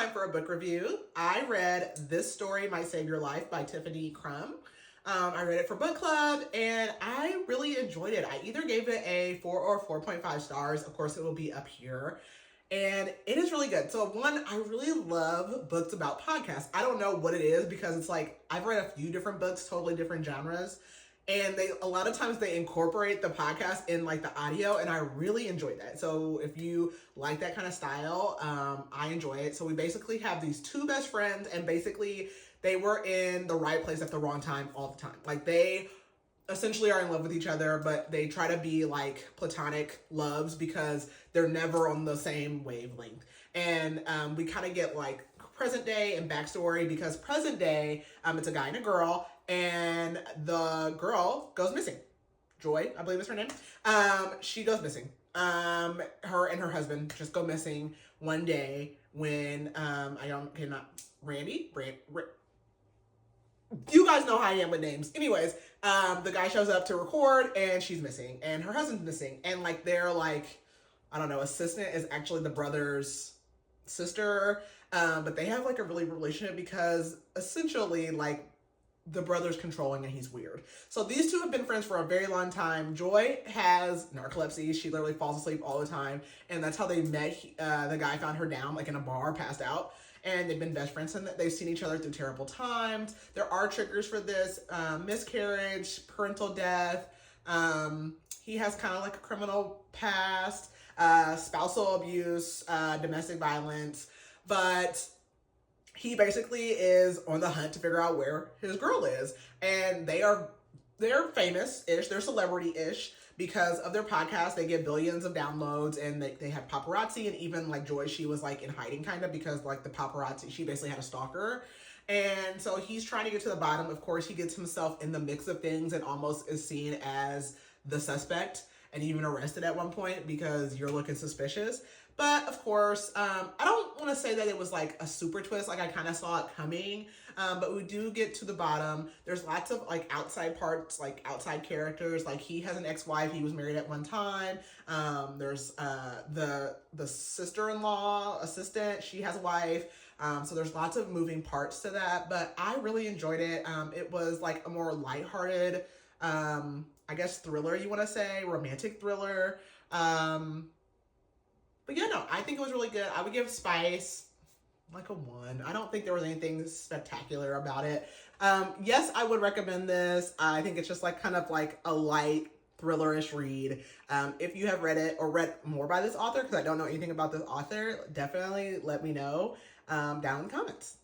time for a book review. I read This Story Might Save Your Life by Tiffany Crum. I read it for book club and I really enjoyed it. I either gave it a 4 or 4.5 stars. Of course, it will be up here. And it is really good. So one, I really love books about podcasts. I don't know what it is because it's like, I've read a few different books, totally different genres. And a lot of times they incorporate the podcast in like the audio, and I really enjoy that. So if you like that kind of style, I enjoy it. So we basically have these two best friends, and basically they were in the right place at the wrong time all the time. Like they essentially are in love with each other, but they try to be like platonic loves because they're never on the same wavelength. And we kind of get like present day and backstory because present day, it's a guy and a girl, and the girl goes missing. Joy, I believe is her name. She goes missing. Her and her husband just go missing one day when Randy. You guys know how I am with names. Anyways, the guy shows up to record and she's missing, and her husband's missing, and like they're like, I don't know, assistant is actually the brother's sister, but they have like a really relationship because essentially like the brother's controlling and he's weird. So these two have been friends for a very long time. Joy has narcolepsy. She literally falls asleep all the time, and that's how they met. The guy found her down like in a bar, passed out, and they've been best friends, and they've seen each other through terrible times. There are triggers for this: miscarriage, parental death. He has kind of like a criminal past, spousal abuse, domestic violence, but he basically is on the hunt to figure out where his girl is. And they're famous-ish, they're celebrity-ish because of their podcast. They get billions of downloads, and they have paparazzi, and even like Joy, she was like in hiding kind of because like the paparazzi, she basically had a stalker. And so he's trying to get to the bottom. Of course, he gets himself in the mix of things and almost is seen as the suspect and even arrested at one point because you're looking suspicious. But of course, I don't want to say that it was like a super twist. Like I kind of saw it coming, but we do get to the bottom. There's lots of like outside parts, like outside characters. Like he has an ex-wife. He was married at one time. There's the sister-in-law assistant. She has a wife. So there's lots of moving parts to that. But I really enjoyed it. It was like a more lighthearted, I guess thriller, you want to say, romantic thriller. But yeah, no, I think it was really good. I would give Spice like a 1. I don't think there was anything spectacular about it. Yes, I would recommend this. I think it's just like kind of like a light thrillerish read. If you have read it or read more by this author, because I don't know anything about this author, definitely let me know down in the comments.